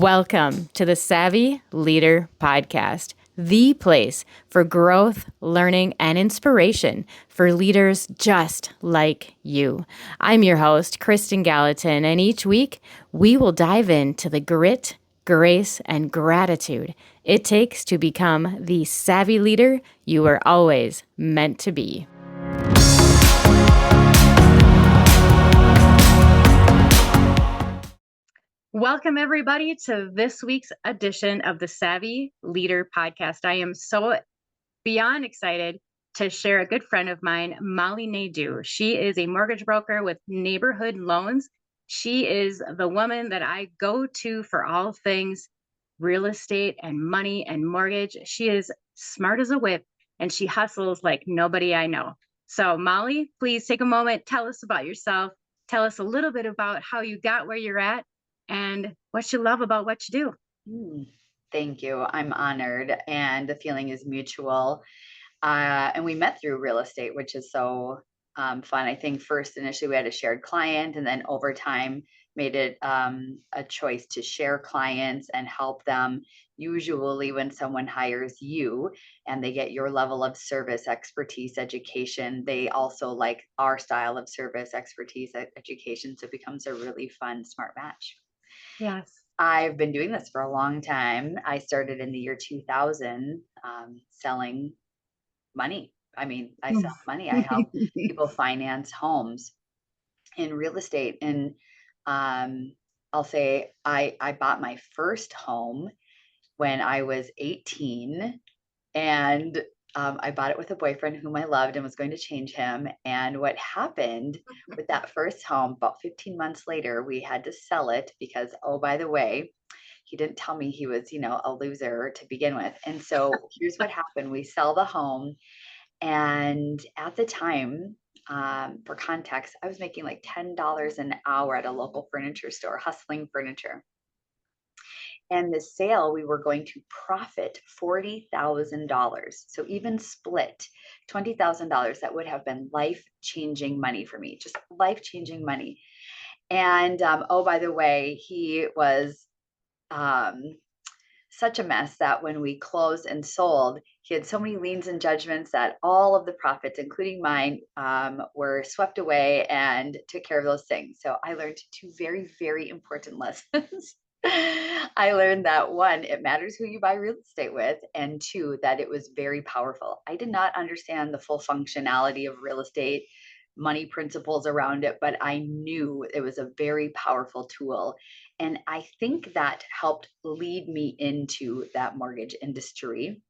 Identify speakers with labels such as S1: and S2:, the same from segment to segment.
S1: Welcome to the Savvy Leader Podcast, the place for growth, learning, and inspiration for leaders just like you. I'm your host, Kristen Gallatin, and each week we will dive into the grit, grace, and gratitude it takes to become the savvy leader you were always meant to be. Welcome, everybody, to this week's edition of the Savvy Leader Podcast. I am so beyond excited to share a good friend of mine, Molly Nadeau. She is a mortgage broker with Neighborhood Loans. She is the woman that I go to for all things real estate and money and mortgage. She is smart as a whip, and she hustles like nobody I know. So, Molly, please take a moment, tell us about yourself, tell us a little bit about how you got where you're at, and what you love about what you do.
S2: Thank you. I'm honored, and the feeling is mutual. And we met through real estate, which is so fun. I think first, initially, we had a shared client, and then over time, made it a choice to share clients and help them. Usually, when someone hires you and they get your level of service, expertise, education, they also like our style of service, expertise, education. So it becomes a really fun, smart match.
S1: Yes.
S2: I've been doing this for a long time. I started in the year 2000 selling money. I sell money. I help people finance homes in real estate. And I'll say I bought my first home when I was 18. And I bought it with a boyfriend whom I loved and was going to change him. And what happened with that first home, about 15 months later, we had to sell it because, oh, by the way, he didn't tell me he was, a loser to begin with. And so here's what happened. We sell the home. And at the time, for context, I was making like $10 an hour at a local furniture store, hustling furniture. And the sale, we were going to profit $40,000. So even split $20,000, that would have been life-changing money for me, just life-changing money. And oh, by the way, he was such a mess that when we closed and sold, he had so many liens and judgments that all of the profits, including mine, were swept away and took care of those things. So I learned two very, very important lessons. I learned that one, it matters who you buy real estate with, and two, that it was very powerful. I did not understand the full functionality of real estate, money principles around it, but I knew it was a very powerful tool. And I think that helped lead me into that mortgage industry.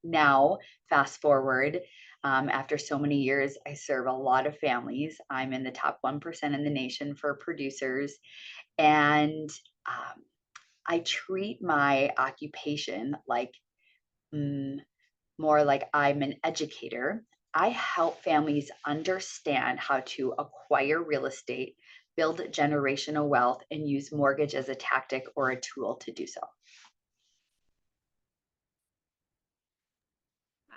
S2: Now, fast forward, after so many years, I serve a lot of families. I'm in the top 1% in the nation for producers. And I treat my occupation like more like I'm an educator. I help families understand how to acquire real estate, build generational wealth, and use mortgage as a tactic or a tool to do so.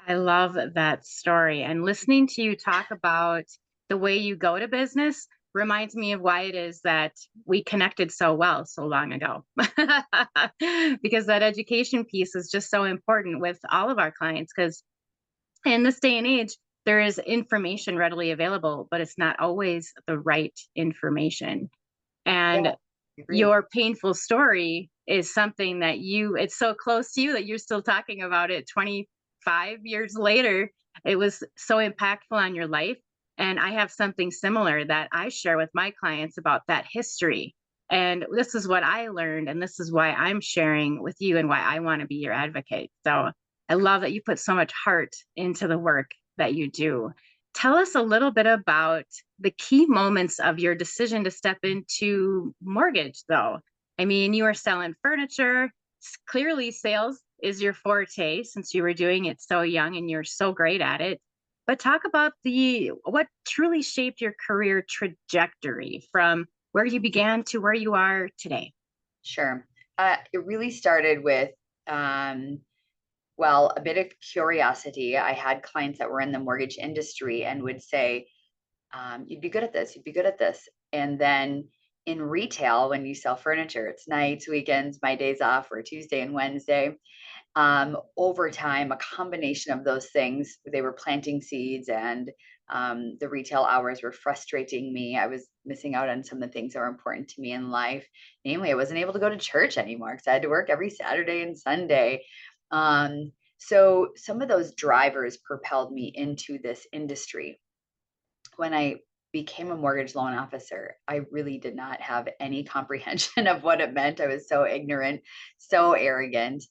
S1: I love that story. And listening to you talk about the way you go to business reminds me of why it is that we connected so well so long ago. Because that education piece is just so important with all of our clients. Because in this day and age, there is information readily available, but it's not always the right information. And your painful story is something that it's so close to you that you're still talking about it 25 years later. It was so impactful on your life. And I have something similar that I share with my clients about that history. And this is what I learned. And this is why I'm sharing with you and why I want to be your advocate. So I love that you put so much heart into the work that you do. Tell us a little bit about the key moments of your decision to step into mortgage, though. I mean, you are selling furniture. Clearly, sales is your forte since you were doing it so young and you're so great at it. But talk about what truly shaped your career trajectory from where you began to where you are today.
S2: Sure. It really started with a bit of curiosity. I had clients that were in the mortgage industry and would say, you'd be good at this, you'd be good at this. And then in retail, when you sell furniture, it's nights, weekends, my days off were Tuesday and Wednesday. Over time, a combination of those things, they were planting seeds, and the retail hours were frustrating me. I was missing out on some of the things that were important to me in life. Namely, I wasn't able to go to church anymore because I had to work every Saturday and Sunday. So some of those drivers propelled me into this industry. When I became a mortgage loan officer, I really did not have any comprehension of what it meant. I was so ignorant, so arrogant,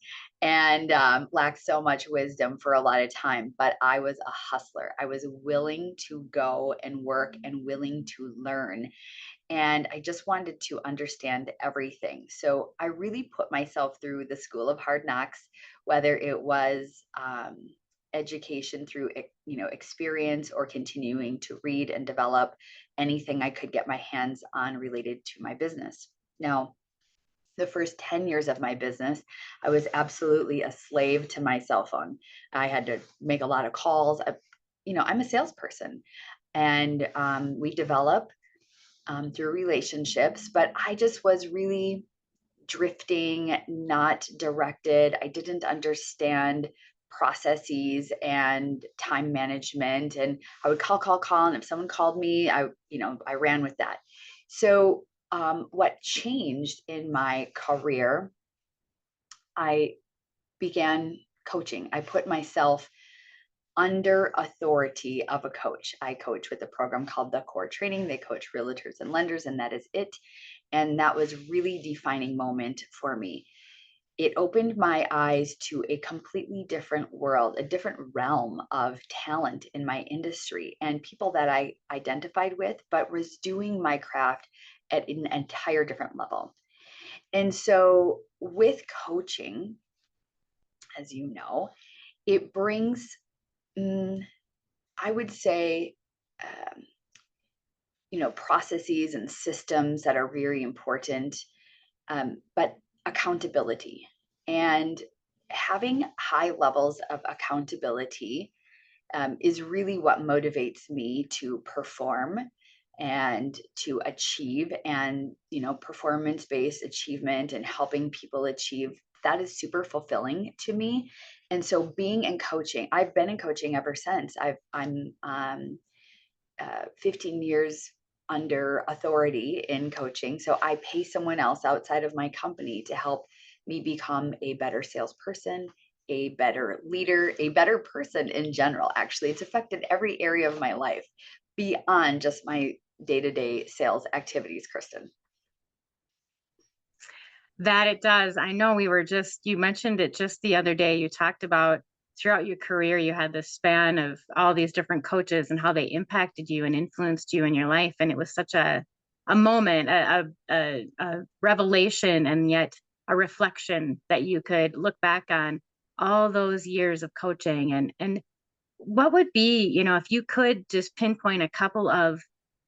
S2: and lacked so much wisdom for a lot of time. But I was a hustler. I was willing to go and work and willing to learn. And I just wanted to understand everything. So I really put myself through the school of hard knocks, whether it was education through experience, or continuing to read and develop anything I could get my hands on related to my business. Now, the first 10 years of my business, I was absolutely a slave to my cell phone. I had to make a lot of calls. I'm a salesperson, and we develop through relationships, but I just was really drifting, not directed. I didn't understand processes and time management. And I would call. And if someone called me, I ran with that. So what changed in my career, I began coaching. I put myself under authority of a coach. I coach with a program called the Core Training. They coach realtors and lenders, and that is it. And that was really defining moment for me. It opened my eyes to a completely different world, a different realm of talent in my industry, and people that I identified with, but was doing my craft at an entire different level. And so with coaching, as you know, it brings, I would say, um, processes and systems that are very important, but accountability. And having high levels of accountability is really what motivates me to perform and to achieve. And performance-based achievement and helping people achieve, that is super fulfilling to me. And so being in coaching, I've been in coaching ever since. I'm 15 years under authority in coaching. So I pay someone else outside of my company to help me become a better salesperson, a better leader, a better person in general. Actually, it's affected every area of my life beyond just my day-to-day sales activities, Kristen.
S1: That it does. I know you mentioned it just the other day. You talked about throughout your career, you had this span of all these different coaches and how they impacted you and influenced you in your life. And it was such a moment, a revelation, and yet a reflection that you could look back on all those years of coaching. And what would be, if you could just pinpoint a couple of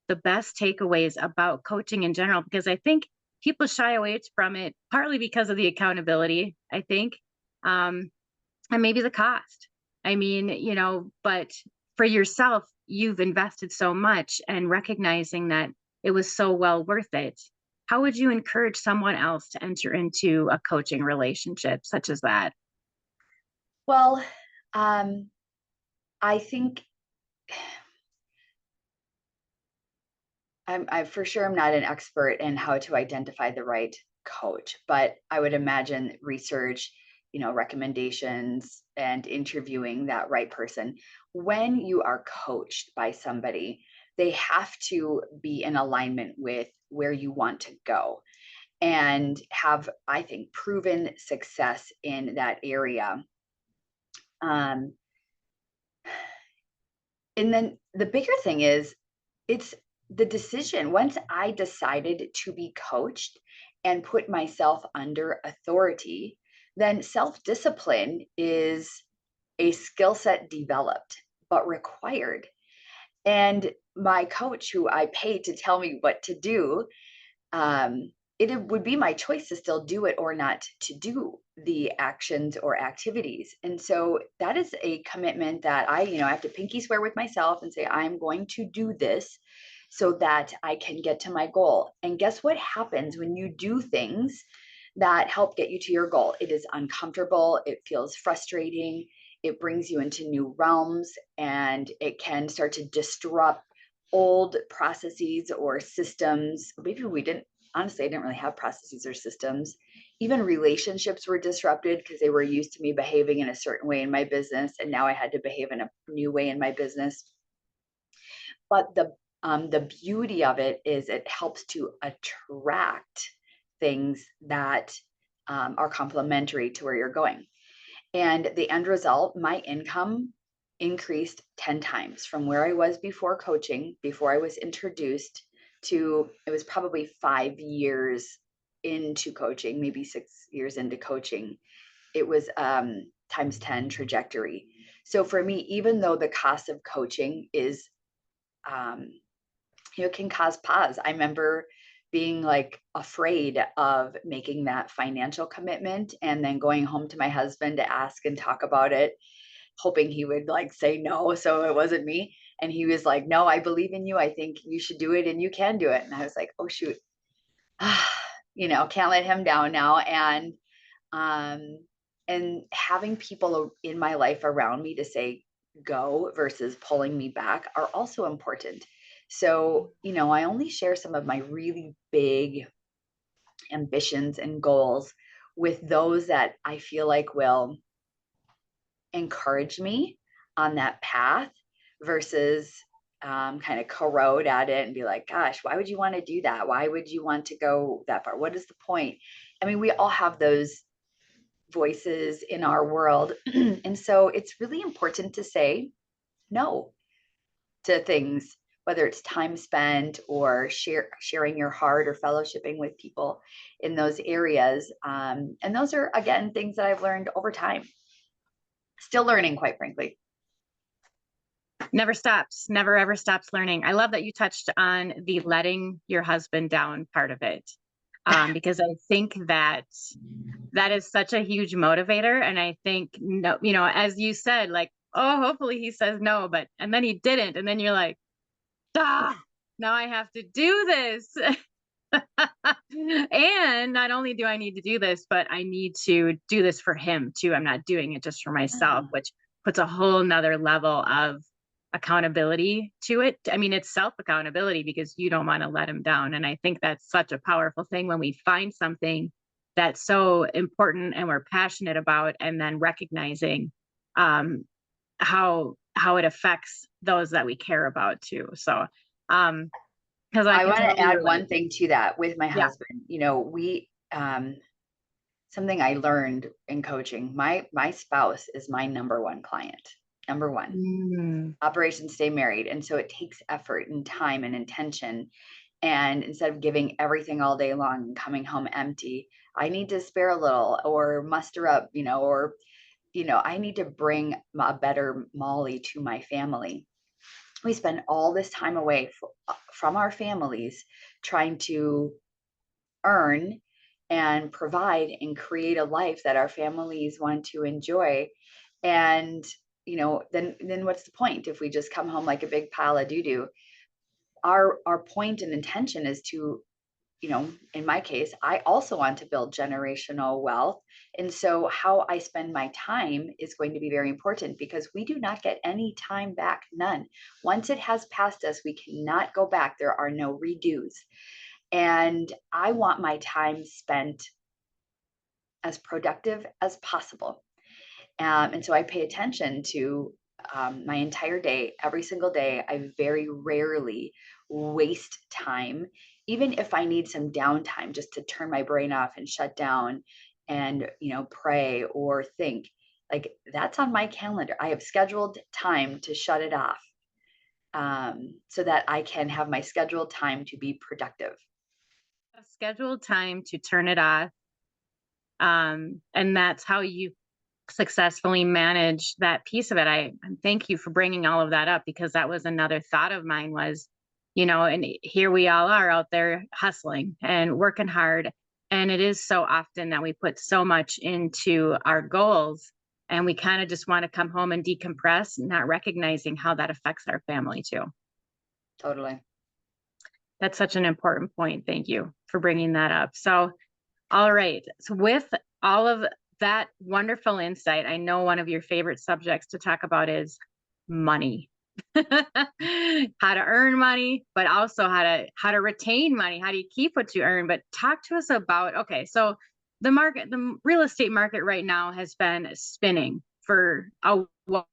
S1: the best takeaways about coaching in general, because I think people shy away from it partly because of the accountability, I think, and maybe the cost. I mean, but for yourself, you've invested so much, and recognizing that it was so well worth it. How would you encourage someone else to enter into a coaching relationship such as that?
S2: Well, I think I for sure am not an expert in how to identify the right coach, but I would imagine research, recommendations, and interviewing that right person. When you are coached by somebody, they have to be in alignment with where you want to go and have, I think, proven success in that area. Um, and then the bigger thing is, it's the decision. Once I decided to be coached and put myself under authority, then self-discipline is a skill set developed but required. And my coach, who I paid to tell me what to do, it would be my choice to still do it or not to do the actions or activities. And so that is a commitment that I have to pinky swear with myself and say, I'm going to do this so that I can get to my goal. And guess what happens when you do things that help get you to your goal? It is uncomfortable, it feels frustrating, it brings you into new realms, and it can start to disrupt old processes or systems. Maybe we didn't, honestly, I didn't really have processes or systems. Even relationships were disrupted because they were used to me behaving in a certain way in my business, and now I had to behave in a new way in my business. But the beauty of it is it helps to attract things that are complementary to where you're going. And the end result, my income increased 10 times from where I was before coaching, before I was introduced to, it was probably 5 years into coaching, maybe 6 years into coaching. It was times 10 trajectory. So for me, even though the cost of coaching is, um, can cause pause. I remember being like afraid of making that financial commitment and then going home to my husband to ask and talk about it, hoping he would like say no. So it wasn't me. And he was like, no, I believe in you. I think you should do it and you can do it. And I was like, oh, shoot. Can't let him down now. Um, and having people in my life around me to say go versus pulling me back are also important. So, I only share some of my really big ambitions and goals with those that I feel like will encourage me on that path versus kind of corrode at it and be like, gosh, why would you want to do that? Why would you want to go that far? What is the point? I mean, we all have those voices in our world. And so it's really important to say no to things, whether it's time spent or sharing your heart or fellowshipping with people in those areas. And those are, again, things that I've learned over time. Still learning, quite frankly.
S1: Never stops, never ever stops learning. I love that you touched on the letting your husband down part of it. Because I think that is such a huge motivator. And I think, no, as you said, like, oh, hopefully he says no, and then he didn't. And then you're like, ah, now I have to do this. And not only do I need to do this, but I need to do this for him too. I'm not doing it just for myself, which puts a whole nother level of accountability to it. I mean, it's self accountability because you don't want to let him down. And I think that's such a powerful thing when we find something that's so important and we're passionate about, and then recognizing how it affects those that we care about too. So, because I
S2: I
S1: can
S2: want to
S1: totally
S2: add
S1: relate.
S2: one thing to that with my
S1: Yeah.
S2: husband. We something I learned in coaching. My spouse is my number one client. Number one.
S1: Mm.
S2: Operation Stay Married. And so it takes effort and time and intention. And instead of giving everything all day long and coming home empty, I need to spare a little or muster up, I need to bring a better Molly to my family. We spend all this time away from our families trying to earn and provide and create a life that our families want to enjoy. And then what's the point if we just come home like a big pile of doo-doo? Our point and intention is to, in my case, I also want to build generational wealth. And so how I spend my time is going to be very important because we do not get any time back, none. Once it has passed us, we cannot go back. There are no redos. And I want my time spent as productive as possible. And so I pay attention to my entire day, every single day. I very rarely waste time, even if I need some downtime just to turn my brain off and shut down and, pray or think. Like that's on my calendar. I have scheduled time to shut it off so that I can have my scheduled time to be productive.
S1: A scheduled time to turn it off. And that's how you successfully manage that piece of it. I thank you for bringing all of that up because that was another thought of mine was, and here we all are out there hustling and working hard. And it is so often that we put so much into our goals and we kind of just want to come home and decompress, not recognizing how that affects our family too.
S2: Totally.
S1: That's such an important point. Thank you for bringing that up. So, all right. So, with all of that wonderful insight, I know one of your favorite subjects to talk about is money. How to earn money, but also how to retain money. How do you keep what you earn? But talk to us about, okay, so the real estate market right now has been spinning for a while,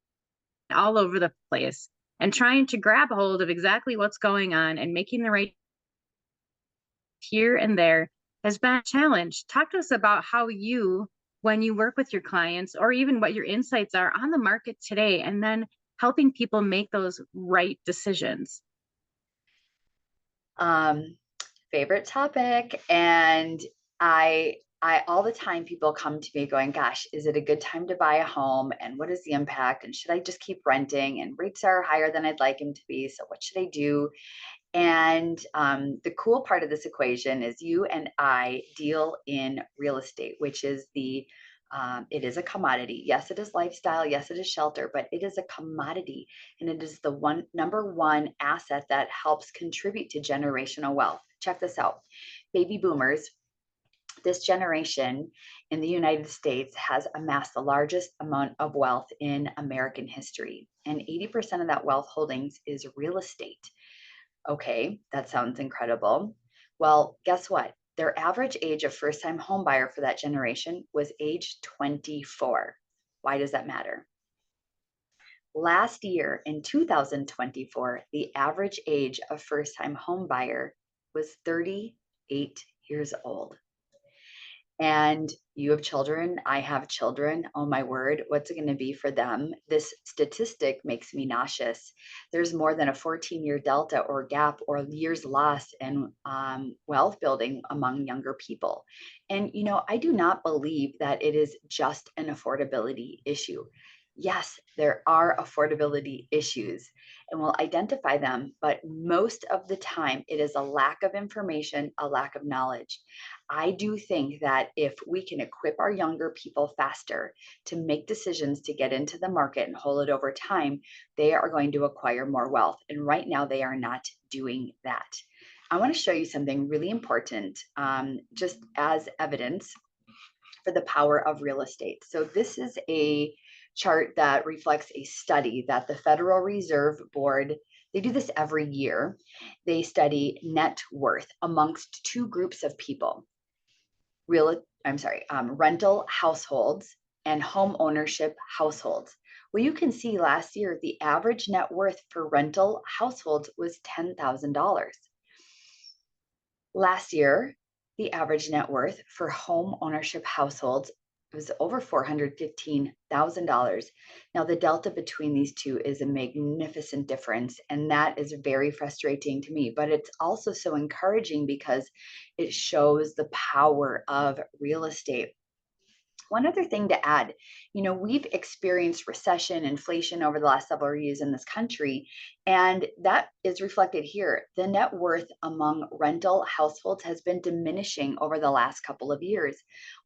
S1: all over the place, and trying to grab a hold of exactly what's going on and making the right here and there has been a challenge. Talk to us about how you, when you work with your clients, or even what your insights are on the market today, and then helping people make those right decisions.
S2: Um, Favorite topic. And I all the time people come to me going, gosh, is it a good time to buy a home? And what is the impact? And should I just keep renting? And rates are higher than I'd like them to be. So what should I do? And the cool part of this equation is you and I deal in real estate, which is it is a commodity. Yes, it is lifestyle. Yes, it is shelter, but it is a commodity. And it is the number one asset that helps contribute to generational wealth. Check this out. Baby boomers, this generation in the United States has amassed the largest amount of wealth in American history. And 80% of that wealth holdings is real estate. Okay, that sounds incredible. Well, guess what? Their average age of first-time home buyer for that generation was age 24. Why does that matter? Last year in 2024, the average age of first-time home buyer was 38 years old. And you have children, I have children. Oh my word, what's it going to be for them? This statistic makes me nauseous. There's more than a 14-year delta or gap or years lost in wealth building among younger people. And, I do not believe that it is just an affordability issue. Yes, there are affordability issues and we'll identify them, but most of the time it is a lack of information, a lack of knowledge. I do think that if we can equip our younger people faster to make decisions to get into the market and hold it over time, they are going to acquire more wealth. And right now, they are not doing that. I want to show you something really important, just as evidence for the power of real estate. So, this is a chart that reflects a study that the Federal Reserve Board, they do this every year. They study net worth amongst two groups of people, rental households and home ownership households. Well, you can see last year, the average net worth for rental households was $10,000. Last year, the average net worth for home ownership households was over $415,000. Now, the delta between these two is a magnificent difference, and that is very frustrating to me. But it's also so encouraging because it shows the power of real estate. One other thing to add, we've experienced recession, inflation over the last several years in this country, and that is reflected here. The net worth among rental households has been diminishing over the last couple of years.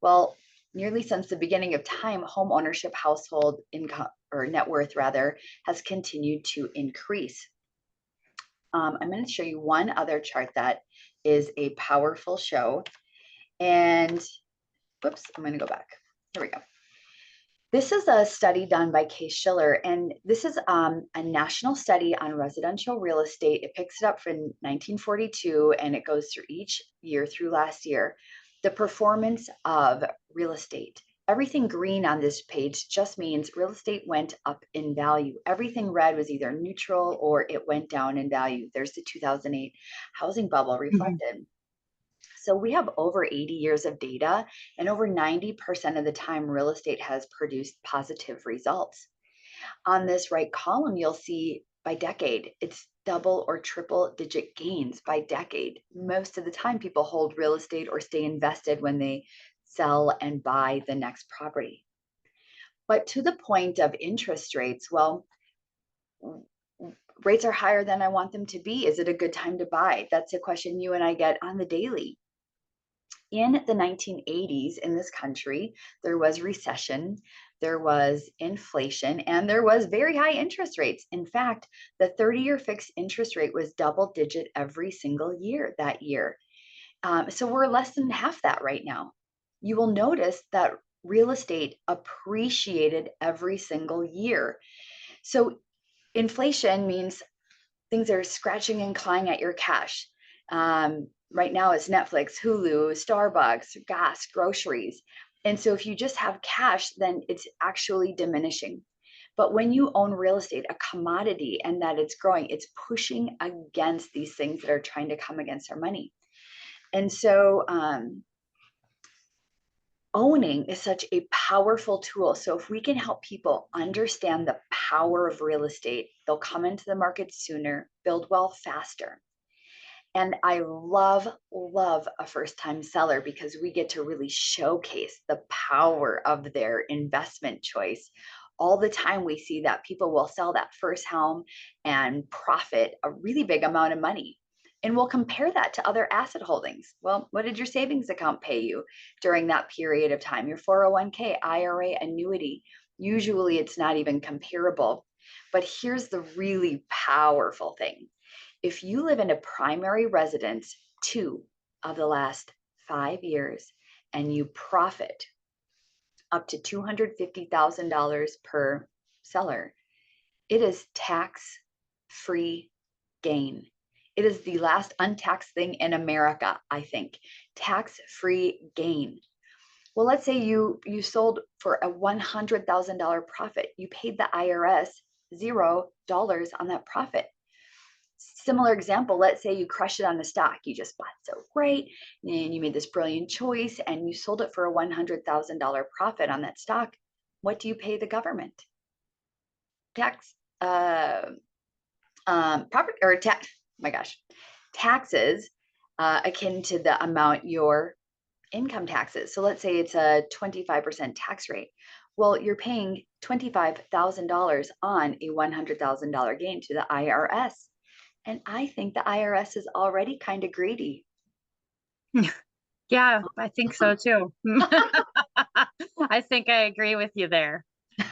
S2: Well, nearly since the beginning of time, home ownership household income, or net worth rather, has continued to increase. I'm going to show you one other chart that is a powerful show. And whoops, I'm going to go back. Here we go. This is a study done by Kay Schiller, and this is a national study on residential real estate. It picks it up from 1942, and it goes through each year through last year. The performance of real estate. Everything green on this page just means real estate went up in value. Everything red was either neutral or it went down in value. There's the 2008 housing bubble reflected. So we have over 80 years of data, and over 90% of the time, real estate has produced positive results. On this right column, you'll see by decade, it's double or triple digit gains by decade. Most of the time, people hold real estate or stay invested when they sell and buy the next property. But to the point of interest rates, well, rates are higher than I want them to be. Is it a good time to buy? That's a question you and I get on the daily. In the 1980s in this country, there was recession. there was inflation, and there was very high interest rates. In fact, the 30-year fixed interest rate was double digit every single year that year. So we're less than half that right now. You will notice that real estate appreciated every single year. So inflation means things are scratching and clawing at your cash. Right now it's Netflix, Hulu, Starbucks, gas, groceries. And so if you just have cash, then it's actually diminishing. But when you own real estate, a commodity, and that it's growing, it's pushing against these things that are trying to come against our money. And so owning is such a powerful tool. So if we can help people understand the power of real estate, they'll come into the market sooner, build wealth faster. And I love a first-time seller because we get to really showcase the power of their investment choice. All the time we see that people will sell that first home and profit a really big amount of money. And we'll compare that to other asset holdings. Well, what did your savings account pay you during that period of time? Your 401k, IRA, annuity. Usually it's not even comparable. But here's the really powerful thing. If you live in a primary residence 2 of the last 5 years and you profit up to $250,000 per seller, it is tax-free gain. It is the last untaxed thing in America, I think. Tax-free gain. Well, let's say you sold for a $100,000 profit. You paid the IRS $0 on that profit. Similar example, let's say you crushed it on the stock. You just bought so great and you made this brilliant choice and you sold it for a $100,000 profit on that stock. What do you pay the government? Tax, property or tax, my gosh, taxes akin to the amount your income taxes. So let's say it's a 25% tax rate. Well, you're paying $25,000 on a $100,000 gain to the IRS. And I think the IRS is already kind of greedy.
S1: Yeah, I think so too. I think I agree with you there.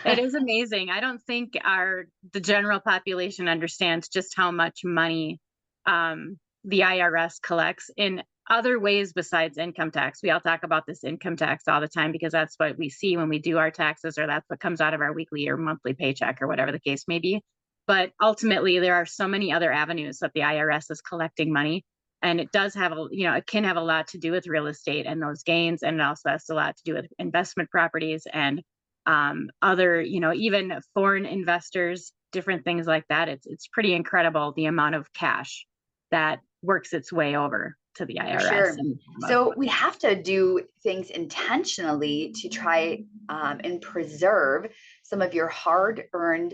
S1: It is amazing. I don't think the general population understands just how much money the IRS collects in other ways besides income tax. We all talk about this income tax all the time because that's what we see when we do our taxes, or that's what comes out of our weekly or monthly paycheck, or whatever the case may be. But ultimately, there are so many other avenues that the IRS is collecting money. And it does have it can have a lot to do with real estate and those gains. And it also has a lot to do with investment properties and other, even foreign investors, different things like that. It's pretty incredible the amount of cash that works its way over to the IRS.
S2: Sure. So we have to do things intentionally to try and preserve some of your hard-earned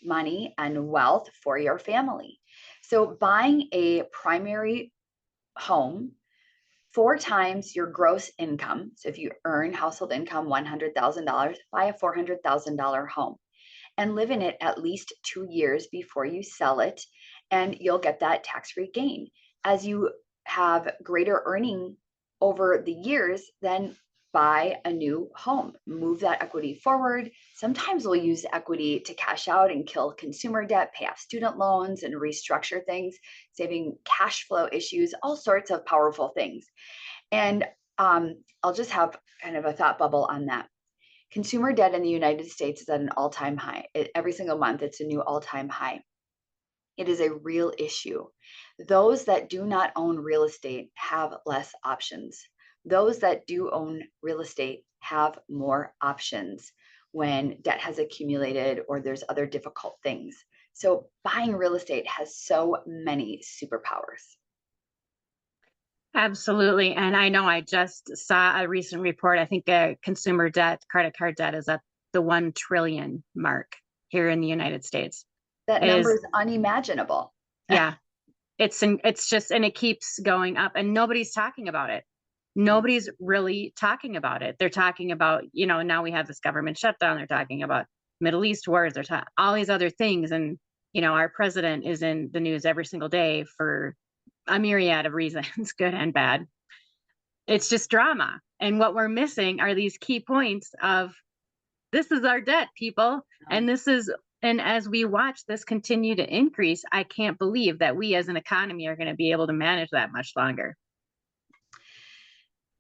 S2: money and wealth for your family. So buying a primary home 4 times your gross income. So if you earn household income $100,000, buy a $400,000 home and live in it at least 2 years before you sell it, and you'll get that tax-free gain. As you have greater earning over the years, then buy a new home, move that equity forward. Sometimes we'll use equity to cash out and kill consumer debt, pay off student loans, and restructure things, saving cash flow issues, all sorts of powerful things. And I'll just have kind of a thought bubble on that. Consumer debt in the United States is at an all-time high. Every single month, it's a new all-time high. It is a real issue. Those that do not own real estate have less options. Those that do own real estate have more options when debt has accumulated or there's other difficult things. So buying real estate has so many superpowers.
S1: Absolutely. And I know I just saw a recent report. I think consumer debt, credit card debt is at the 1 trillion mark here in the United States.
S2: That number is unimaginable.
S1: Yeah. It's just, and it keeps going up and nobody's talking about it. Nobody's really talking about it. They're talking about, now we have this government shutdown. They're talking about Middle East wars. They're talking all these other things. And, our president is in the news every single day for a myriad of reasons, good and bad. It's just drama. And what we're missing are these key points of This is our debt, people.
S2: Um,
S1: And as we watch this continue to increase, I can't believe that we as an economy are going to be able to manage that much longer.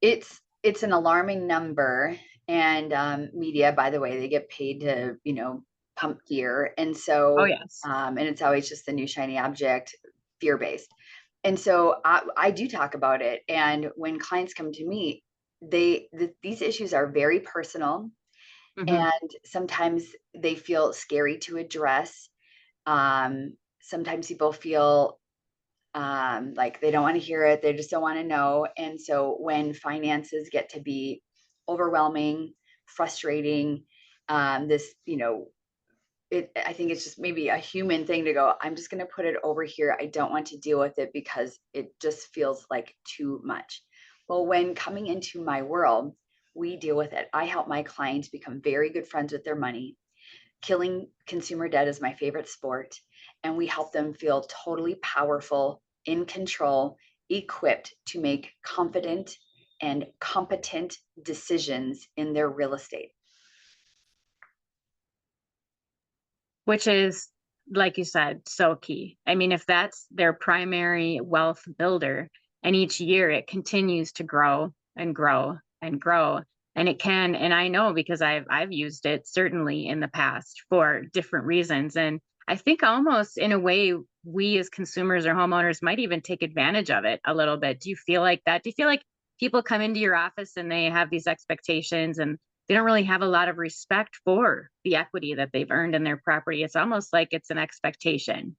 S2: it's an alarming number, and media, by the way, they get paid to pump fear, and
S1: Oh,
S2: so
S1: yes.
S2: and it's always just the new shiny object, fear based. And so I do talk about it, and when clients come to me, these issues are very personal,
S1: Hmm.
S2: and sometimes they feel scary to address. Sometimes people feel like they don't want to hear it, they just don't want to know. And so when finances get to be overwhelming, frustrating, this, I think it's just maybe a human thing to go, I'm just going to put it over here. I don't want to deal with it because it just feels like too much. Well, when coming into my world, we deal with it. I help my clients become very good friends with their money. Killing consumer debt is my favorite sport, and we help them feel totally powerful, in control, equipped to make confident and competent decisions in their real estate.
S1: Which is, like you said, so key. I mean, if that's their primary wealth builder, and each year it continues to grow and grow and grow, and it can, and I know because I've used it certainly in the past for different reasons. And I think almost in a way, we as consumers or homeowners might even take advantage of it a little bit. Do you feel like that? Do you feel like people come into your office and they have these expectations, and they don't really have a lot of respect for the equity that they've earned in their property? It's almost like it's an expectation.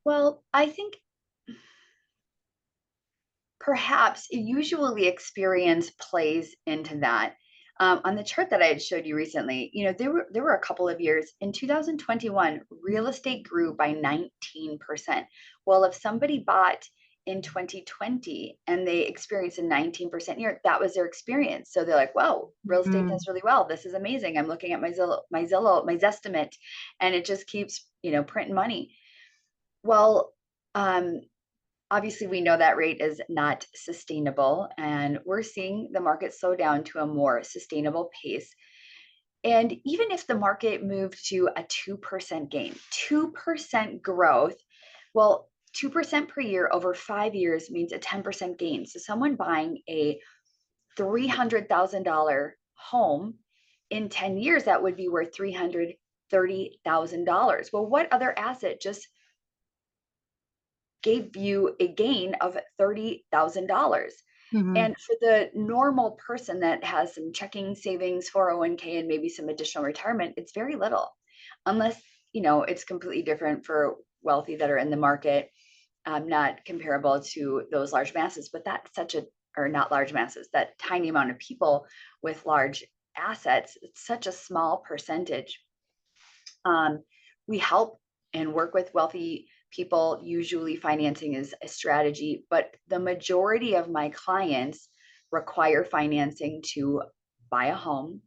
S2: Well, I think perhaps usually experience plays into that. On the chart that I had showed you recently, there were a couple of years in 2021, real estate grew by 19%. Well, if somebody bought in 2020 and they experienced a 19% year, that was their experience. So they're like, "Whoa, real estate
S1: Mm.
S2: does really well. This is amazing. I'm looking at my Zillow, my Zestimate, and it just keeps printing money." Well, um, obviously, we know that rate is not sustainable, and we're seeing the market slow down to a more sustainable pace. And even if the market moved to a 2% gain, 2% growth, well, 2% per year over 5 years means a 10% gain. So someone buying a $300,000 home in 10 years, that would be worth $330,000. Well, what other asset just gave you a gain of $30,000?
S1: Mhm.
S2: And for the normal person that has some checking, savings, 401k, and maybe some additional retirement, it's very little. Unless, it's completely different for wealthy that are in the market, not comparable to those large masses, but that's or not large masses, that tiny amount of people with large assets, it's such a small percentage. Um, we help and work with wealthy people. Usually, financing is a strategy, but the majority of my clients require financing to buy a home.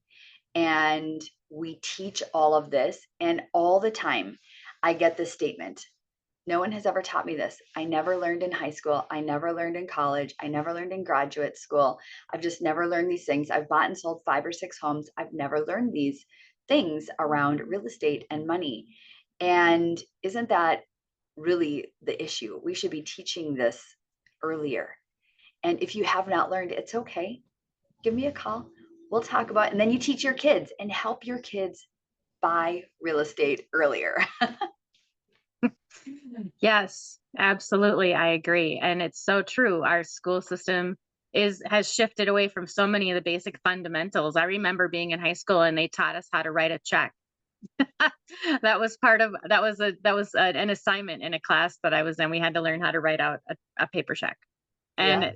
S2: And we teach all of this. And all the time, I get this statement: no one has ever taught me this. I never learned in high school. I never learned in college. I never learned in graduate school. I've just never learned these things. I've bought and sold 5 or 6 homes. I've never learned these things around real estate and money. And isn't that really the issue? We should be teaching this earlier. And if you have not learned, it's okay. Give me a call. We'll talk about it. And then you teach your kids and help your kids buy real estate earlier.
S1: Yes, absolutely. I agree. And it's so true. Our school system has shifted away from so many of the basic fundamentals. I remember being in high school and they taught us how to write a check. An assignment in a class that I was in. We had to learn how to write out a paper check.
S2: Yeah.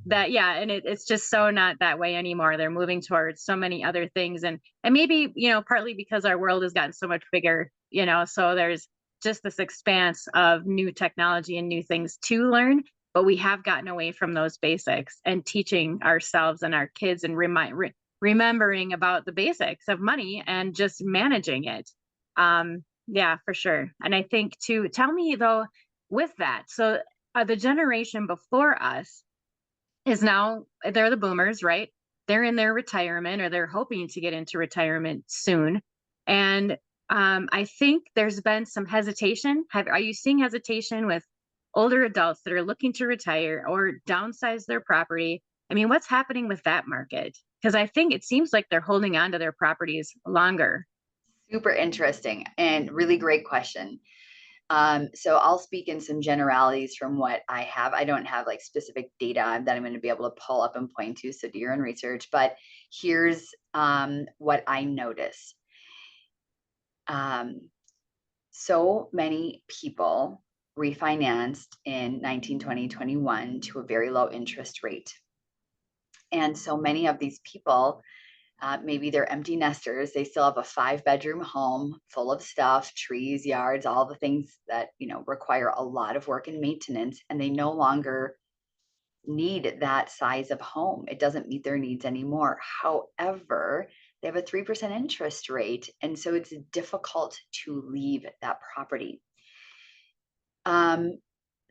S1: And it's just so not that way anymore. They're moving towards so many other things. And maybe, partly because our world has gotten so much bigger, so there's just this expanse of new technology and new things to learn. But we have gotten away from those basics and teaching ourselves and our kids and remembering about the basics of money and just managing it. Yeah, for sure. And I think to tell me though, with that, so the generation before us is now, they're the boomers, right? they're in their retirement or they're hoping to get into retirement soon. And I think there's been some hesitation. Are you seeing hesitation with older adults that are looking to retire or downsize their property? I mean, what's happening with that market? Because I think it seems like they're holding on to their properties longer.
S2: Super interesting and really great question. So I'll speak in some generalities from what I have. I don't have like specific data that I'm going to be able to pull up and point to, so do your own research. But here's what I notice. So many people refinanced in 19, 20, 21 to a very low interest rate. And so many of these people, maybe they're empty nesters. They still have a 5-bedroom home full of stuff, trees, yards, all the things that, require a lot of work and maintenance. And they no longer need that size of home. It doesn't meet their needs anymore. However, they have a 3% interest rate. And so it's difficult to leave that property.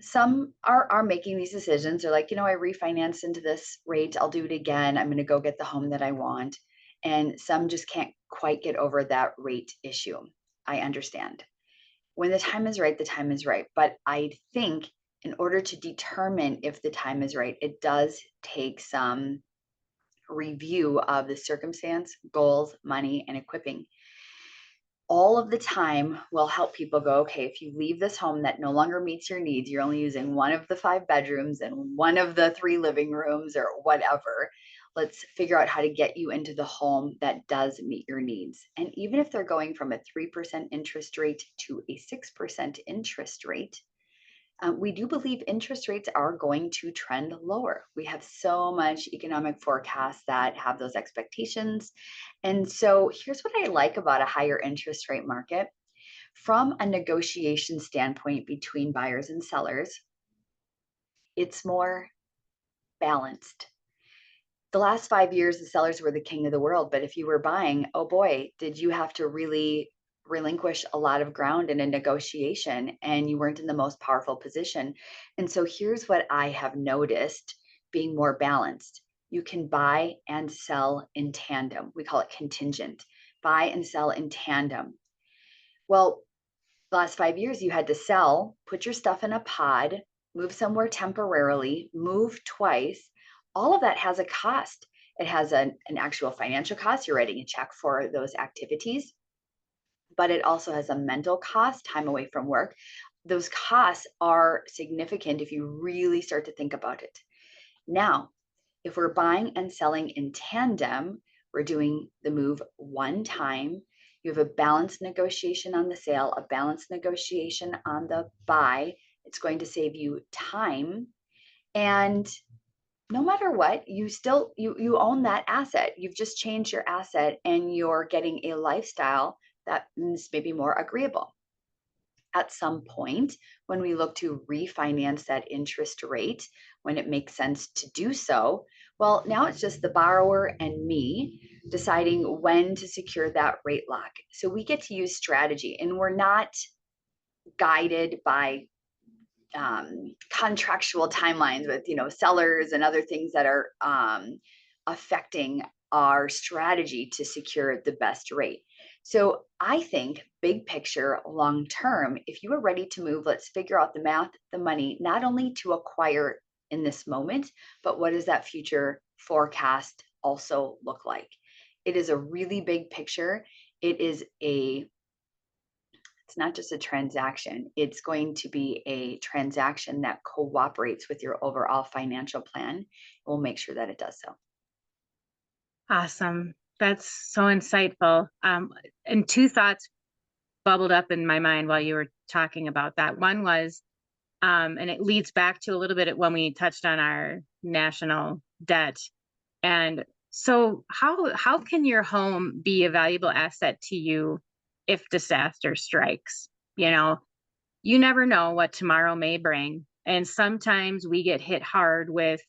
S2: Some are making these decisions. They're like, I refinanced into this rate. I'll do it again. I'm going to go get the home that I want. And some just can't quite get over that rate issue. I understand. When the time is right, the time is right. But I think in order to determine if the time is right, it does take some review of the circumstance, goals, money, and equipping. All of the time will help people go, okay, if you leave this home that no longer meets your needs, you're only using one of the 5 bedrooms and one of the 3 living rooms or whatever. Let's figure out how to get you into the home that does meet your needs. And even if they're going from a 3% interest rate to a 6% interest rate, we do believe interest rates are going to trend lower. We have so much economic forecasts that have those expectations. And so here's what I like about a higher interest rate market. From a negotiation standpoint between buyers and sellers, it's more balanced. The last 5 years, the sellers were the king of the world. But if you were buying, oh boy, did you have to really relinquish a lot of ground in a negotiation, and you weren't in the most powerful position. And so here's what I have noticed being more balanced. You can buy and sell in tandem. We call it contingent. Buy and sell in tandem. Well, the last 5 years, you had to sell, put your stuff in a pod, move somewhere temporarily, move twice. All of that has a cost. It has an actual financial cost. You're writing a check for those activities, but it also has a mental cost, time away from work. Those costs are significant if you really start to think about it. Now, if we're buying and selling in tandem, we're doing the move one time. You have a balanced negotiation on the sale, a balanced negotiation on the buy. It's going to save you time. And no matter what, you still you own that asset. You've just changed your asset and you're getting a lifestyle that is maybe more agreeable. At some point, when we look to refinance that interest rate, when it makes sense to do so, well, now it's just the borrower and me deciding when to secure that rate lock. So we get to use strategy, and we're not guided by contractual timelines with sellers and other things that are affecting our strategy to secure the best rate. So I think big picture, long term, if you are ready to move, let's figure out the math, the money, not only to acquire in this moment, but what does that future forecast also look like? It is a really big picture. It's not just a transaction. It's going to be a transaction that cooperates with your overall financial plan. We'll make sure that it does so.
S1: Awesome. That's so insightful. And two thoughts bubbled up in my mind while you were talking about that. One was, and it leads back to a little bit at when we touched on our national debt. And so how can your home be a valuable asset to you if disaster strikes? You never know what tomorrow may bring. And sometimes we get hit hard with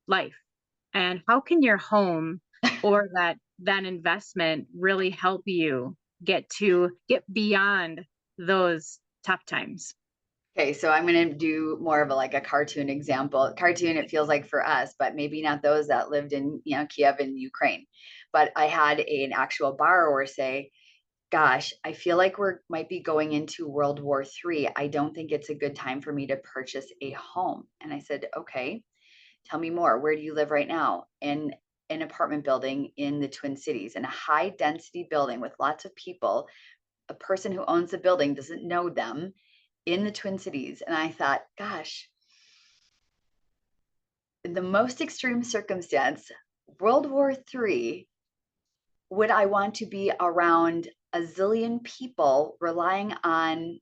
S1: life. And how can your home or that investment really help you get beyond those tough times?
S2: Okay, so I'm going to do more of a cartoon example. Cartoon, it feels like for us, but maybe not those that lived in, Kiev and Ukraine. But I had an actual borrower say, "Gosh, I feel like we're might be going into World War III. I don't think it's a good time for me to purchase a home." And I said, "Okay, tell me more. Where do you live right now?" In an apartment building in the Twin Cities, in a high density building with lots of people. A person who owns the building doesn't know them, in the Twin Cities. And I thought, gosh, in the most extreme circumstance, World War III, would I want to be around a zillion people relying on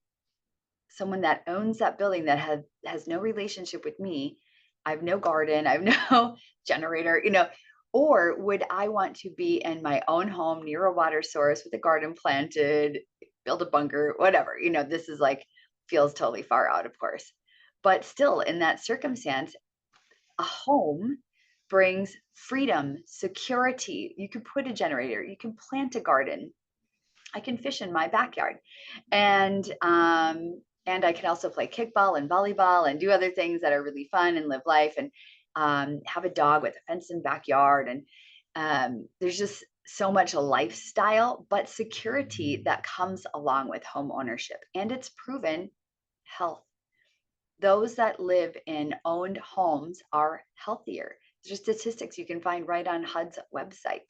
S2: someone that owns that building that has no relationship with me? I have no garden, I have no generator, or would I want to be in my own home near a water source with a garden planted, build a bunker, whatever? This is feels totally far out, of course. But still, in that circumstance, a home brings freedom, security. You can put a generator, you can plant a garden. I can fish in my backyard, and I can also play kickball and volleyball and do other things that are really fun and live life, and have a dog with a fenced-in backyard. And there's just so much lifestyle, but security that comes along with home ownership, and it's proven health. Those that live in owned homes are healthier. There's statistics you can find right on HUD's website.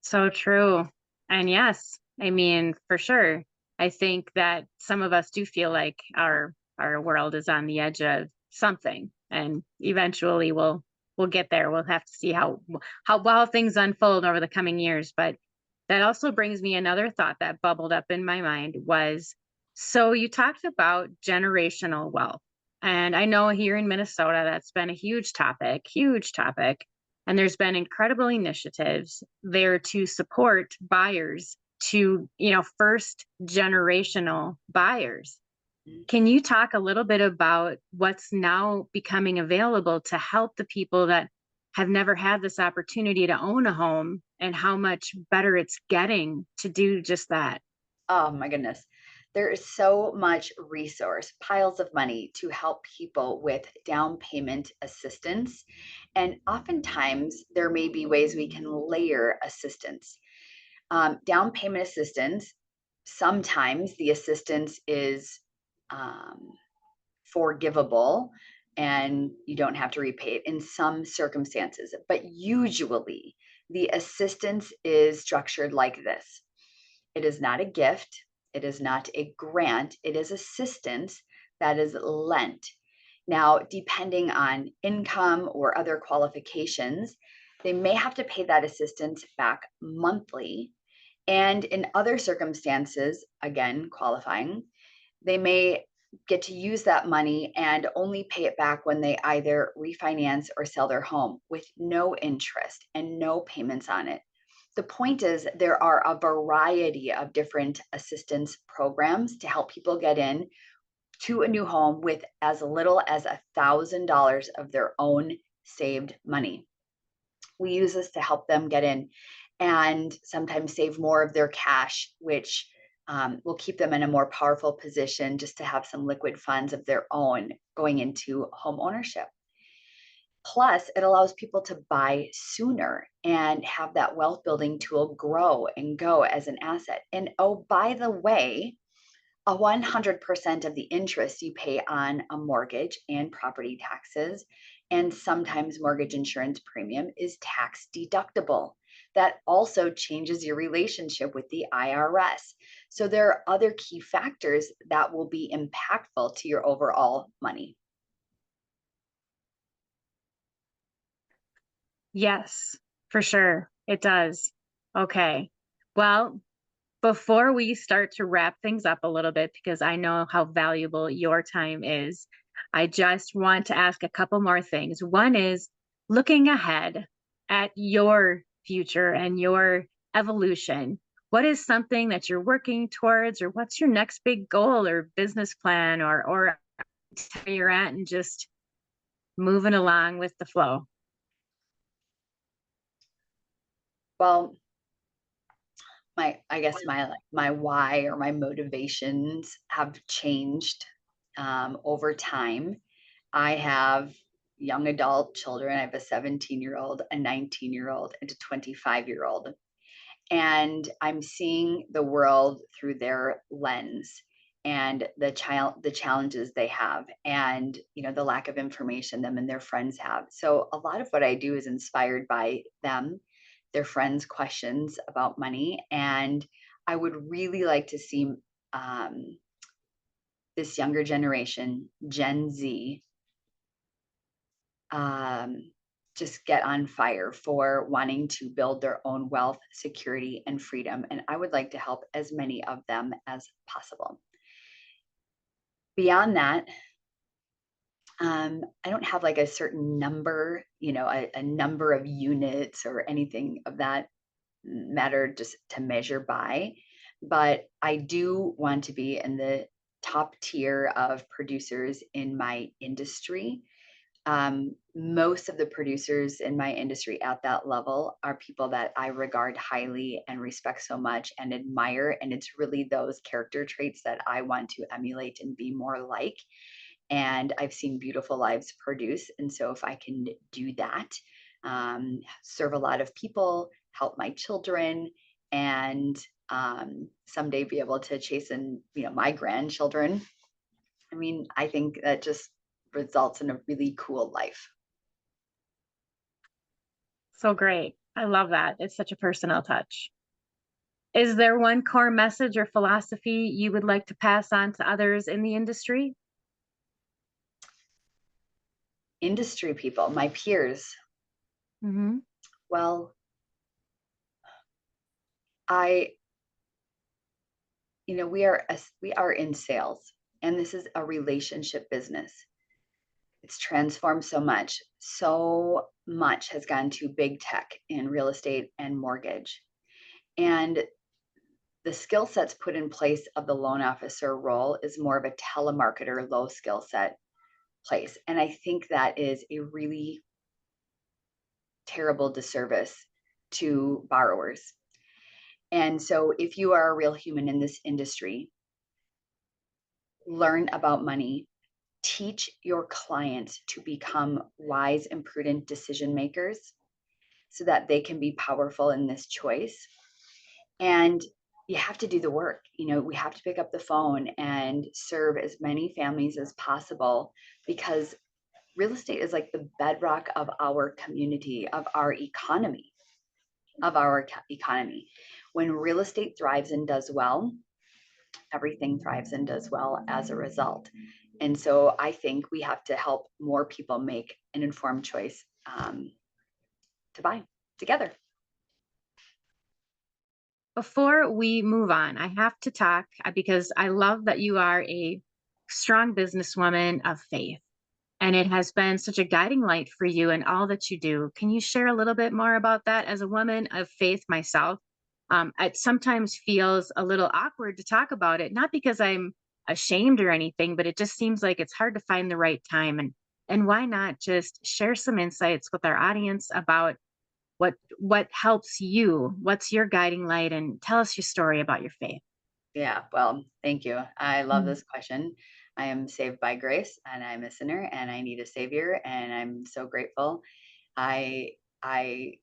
S1: So true. And yes, I mean, for sure. I think that some of us do feel like our world is on the edge of something, and eventually we'll get there. We'll have to see how well things unfold over the coming years. But that also brings me another thought that bubbled up in my mind was, so you talked about generational wealth. And I know here in Minnesota that's been a huge topic, huge topic. And there's been incredible initiatives there to support buyers, to, first generational buyers. Can you talk a little bit about what's now becoming available to help the people that have never had this opportunity to own a home, and how much better it's getting to do just that?
S2: Oh my goodness. There is so much resource, piles of money to help people with down payment assistance. And oftentimes, there may be ways we can layer assistance. Down payment assistance, sometimes the assistance is um, forgivable and you don't have to repay it in some circumstances. But usually, the assistance is structured like this: it is not a gift, it is not a grant, it is assistance that is lent. Now, depending on income or other qualifications, they may have to pay that assistance back monthly. And in other circumstances, again, qualifying, they may get to use that money and only pay it back when they either refinance or sell their home with no interest and no payments on it. The point is, there are a variety of different assistance programs to help people get in to a new home with as little as $1,000 of their own saved money. We use this to help them get in and sometimes save more of their cash, which will keep them in a more powerful position just to have some liquid funds of their own going into home ownership. Plus, it allows people to buy sooner and have that wealth building tool grow and go as an asset. And oh, by the way, 100% of the interest you pay on a mortgage and property taxes, and sometimes mortgage insurance premium, is tax deductible. That also changes your relationship with the IRS. So there are other key factors that will be impactful to your overall money.
S1: Yes, for sure. It does. Okay. Well, before we start to wrap things up a little bit, because I know how valuable your time is, I just want to ask a couple more things. One is, looking ahead at your future and your evolution, what is something that you're working towards, or what's your next big goal or business plan, or where you're at and just moving along with the flow?
S2: Well, I guess my why or my motivations have changed over time. I have young adult children. I have a 17-year-old, a 19-year-old, and a 25-year-old. And I'm seeing the world through their lens and the challenges they have, and the lack of information them and their friends have. So a lot of what I do is inspired by them, their friends' questions about money, and I would really like to see um, this younger generation, Gen Z, um, just get on fire for wanting to build their own wealth, security, and freedom. And I would like to help as many of them as possible. Beyond that, I don't have like a certain number, a number of units or anything of that matter just to measure by. But I do want to be in the top tier of producers in my industry. Most of the producers in my industry at that level are people that I regard highly and respect so much and admire. And it's really those character traits that I want to emulate and be more like. And I've seen beautiful lives produce. And so if I can do that, serve a lot of people, help my children, and someday be able to chasten, my grandchildren. I mean, I think that just results in a really cool life.
S1: So great. I love that. It's such a personal touch. Is there one core message or philosophy you would like to pass on to others in the industry?
S2: Industry people, my peers.
S1: Hmm.
S2: Well, I, we are in sales, and this is a relationship business. It's transformed so much. So much has gone to big tech in real estate and mortgage. And the skill sets put in place of the loan officer role is more of a telemarketer, low skill set place. And I think that is a really terrible disservice to borrowers. And so, if you are a real human in this industry, learn about money, teach your clients to become wise and prudent decision makers so that they can be powerful in this choice. And you have to do the work. We have to pick up the phone and serve as many families as possible, because real estate is like the bedrock of our community, of our economy, When real estate thrives and does well, everything thrives and does well as a result. And so I think we have to help more people make an informed choice to buy together.
S1: Before we move on, I have to talk because I love that you are a strong businesswoman of faith, and it has been such a guiding light for you in all that you do. Can you share a little bit more about that? As a woman of faith myself, it sometimes feels a little awkward to talk about it, not because I'm ashamed or anything, but it just seems like it's hard to find the right time. And why not just share some insights with our audience about what helps you, what's your guiding light, and tell us your story about your faith.
S2: Yeah, well, thank you. I love
S1: Mm.
S2: this question. I am saved by grace, and I'm a sinner, and I need a savior, and I'm so grateful. I I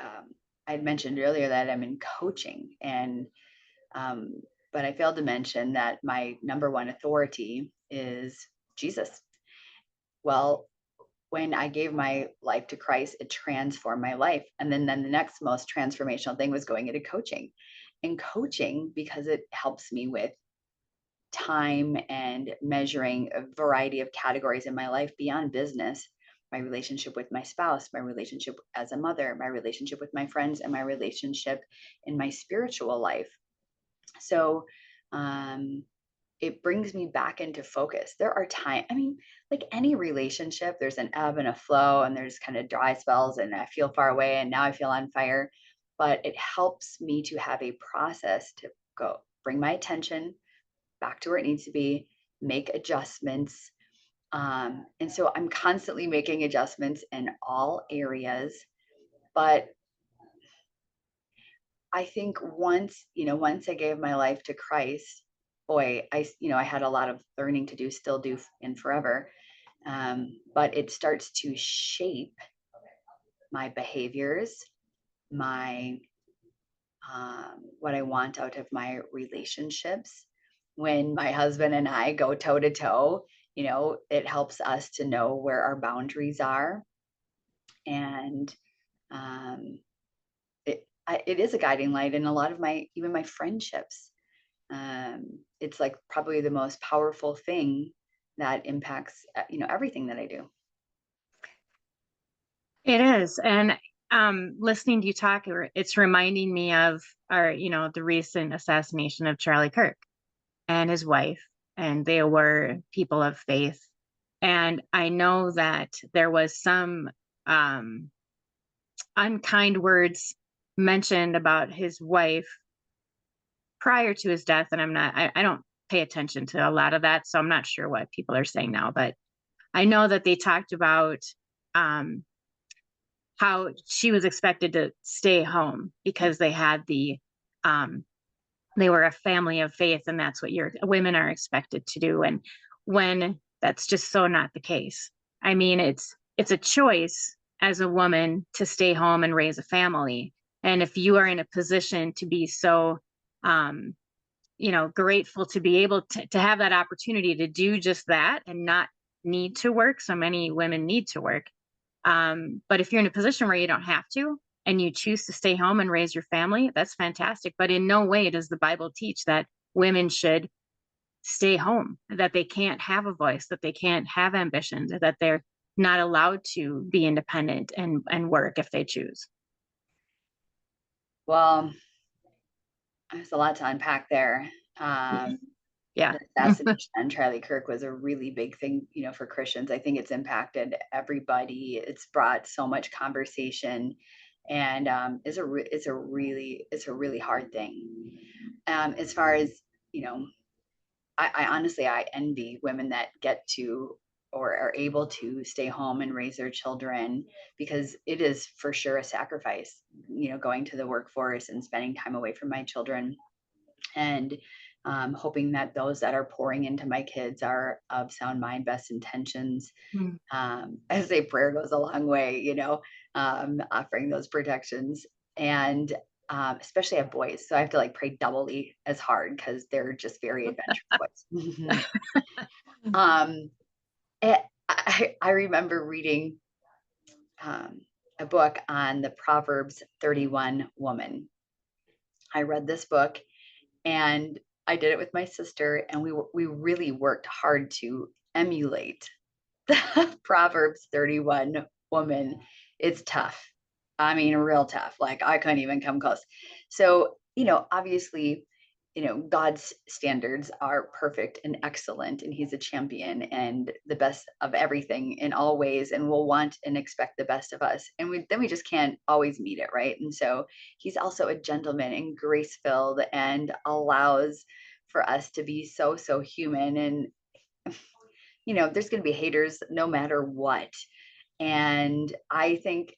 S2: um, I had mentioned earlier that I'm in coaching, and um, but I failed to mention that my number one authority is Jesus. Well, when I gave my life to Christ, it transformed my life. And then the next most transformational thing was going into coaching. And coaching, because it helps me with time and measuring a variety of categories in my life beyond business, my relationship with my spouse, my relationship as a mother, my relationship with my friends, and my relationship in my spiritual life. So, it brings me back into focus. There are times, I mean, like any relationship, there's an ebb and a flow, and there's kind of dry spells, and I feel far away, and now I feel on fire. But it helps me to have a process to go bring my attention back to where it needs to be, make adjustments. And so I'm constantly making adjustments in all areas. But I think once I gave my life to Christ, boy, I had a lot of learning to do, still do, and forever. But it starts to shape my behaviors, my what I want out of my relationships. When my husband and I go toe to toe, it helps us to know where our boundaries are. And um, it is a guiding light in a lot of even my friendships. It's like probably the most powerful thing that impacts, everything that I do.
S1: It is. And listening to you talk, it's reminding me of the recent assassination of Charlie Kirk and his wife, and they were people of faith. And I know that there was some um, unkind words mentioned about his wife prior to his death. And I don't pay attention to a lot of that. So I'm not sure what people are saying now, but I know that they talked about um, how she was expected to stay home because um, they were a family of faith, and that's what your women are expected to do. And when that's just so not the case. I mean, it's a choice as a woman to stay home and raise a family. And if you are in a position to be so um, grateful to be able to have that opportunity to do just that and not need to work. So many women need to work. But if you're in a position where you don't have to and you choose to stay home and raise your family, that's fantastic. But in no way does the Bible teach that women should stay home, that they can't have a voice, that they can't have ambitions, or that they're not allowed to be independent and work if they choose.
S2: Well, there's a lot to unpack there.
S1: Yeah.
S2: Um,
S1: Yeah.
S2: the assassination on Charlie Kirk was a really big thing, for Christians. I think it's impacted everybody. It's brought so much conversation, and it's a really hard thing. As far as you know, I honestly I envy women that get to or are able to stay home and raise their children, because it is for sure a sacrifice, going to the workforce and spending time away from my children, and hoping that those that are pouring into my kids are of sound mind, best intentions.
S1: Mm.
S2: I say prayer goes a long way, offering those protections. And especially at boys. So I have to like pray doubly as hard because they're just very adventurous boys. um, I remember reading um, a book on the Proverbs 31 woman. I read this book, and I did it with my sister, and we really worked hard to emulate the Proverbs 31 woman. It's tough. I mean, real tough. Like I couldn't even come close. So, obviously, God's standards are perfect and excellent, and He's a champion and the best of everything in all ways, and will want and expect the best of us. And we just can't always meet it, right? And so He's also a gentleman and grace filled, and allows for us to be so human. And there's going to be haters no matter what. And I think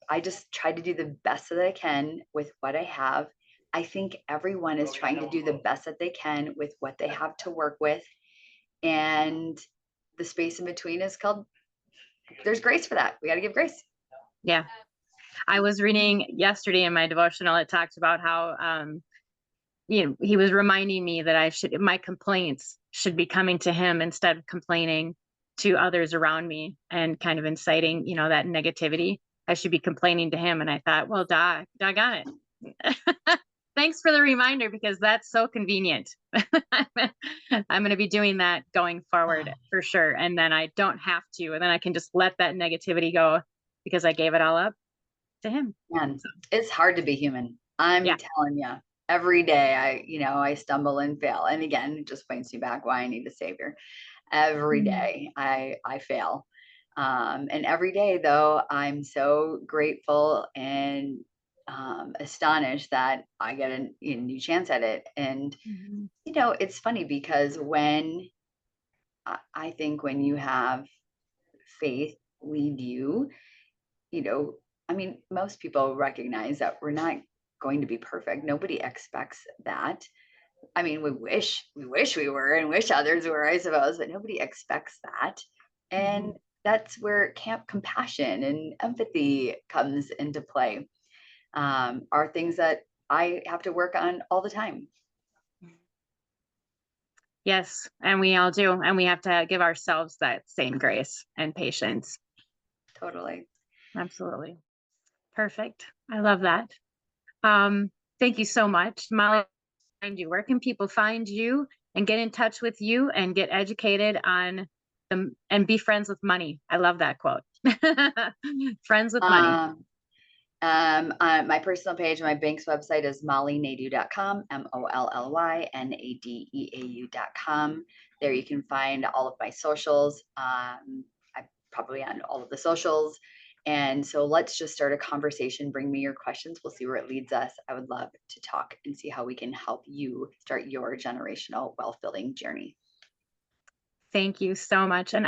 S2: I just try to do the best that I can with what I have. I think everyone is trying to do the best that they can with what they have to work with. And the space in between is called, there's grace for that. We got to give grace.
S1: Yeah. I was reading yesterday in my devotional, it talked about how he was reminding me that my complaints should be coming to him instead of complaining to others around me and kind of inciting, that negativity. I should be complaining to him. And I thought, well, doggone it. Thanks for the reminder, because that's so convenient. I'm going to be doing that going forward for sure. And then I don't have to, and then I can just let that negativity go because I gave it all up to him.
S2: Man, it's hard to be human. I'm
S1: Yeah.
S2: telling you, every day I stumble and fail. And again, it just points me back why I need a savior. Every day I fail. And every day though, I'm so grateful and astonished that I get a new chance at it. And,
S1: Mhm.
S2: it's funny because I think when you have faith lead you, you know, I mean, most people recognize that we're not going to be perfect. Nobody expects that. I mean, we wish we were and wish others were, I suppose, but nobody expects that. And
S1: Mhm.
S2: that's where camp compassion and empathy comes into play, are things that I have to work on all the time.
S1: Yes, and we all do, and we have to give ourselves that same grace and patience.
S2: Totally.
S1: Absolutely. Perfect. I love that. Um, Thank you so much. Molly, find you? Where can people find you and get in touch with you and get educated on the and be friends with money? I love that quote. Friends with money.
S2: Um, my personal page, my bank's website is mollynadeau.com, MOLLYNADEAU.com. There you can find all of my socials. I'm probably on all of the socials. And so let's just start a conversation. Bring me your questions. We'll see where it leads us. I would love to talk and see how we can help you start your generational wealth building journey.
S1: Thank you so much. And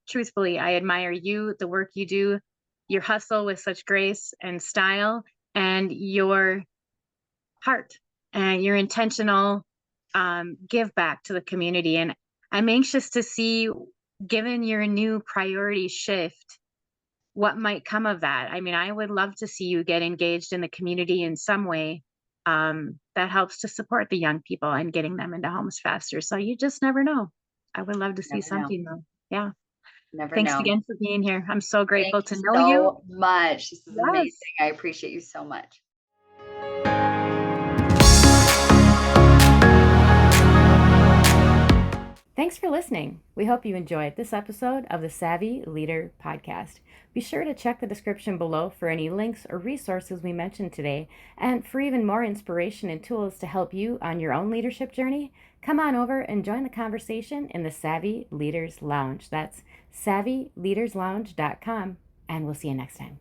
S1: truthfully, I admire you, the work you do, your hustle with such grace and style, and your heart and your intentional give back to the community. And I'm anxious to see, given your new priority shift, what might come of that. I mean, I would love to see you get engaged in the community in some way that helps to support the young people and getting them into homes faster. So you just never know. I would love to see
S2: Never know.
S1: something though. Yeah.
S2: Never
S1: Thanks
S2: know.
S1: again for being here. I'm so
S2: Thank
S1: grateful
S2: you
S1: to know you.
S2: so much. This is amazing.
S1: Yes.
S2: I appreciate you so much.
S3: Thanks for listening. We hope you enjoyed this episode of the Savvy Leader Podcast. Be sure to check the description below for any links or resources we mentioned today. And for even more inspiration and tools to help you on your own leadership journey, come on over and join the conversation in the Savvy Leaders Lounge. That's savvyleaderslounge.com. And we'll see you next time.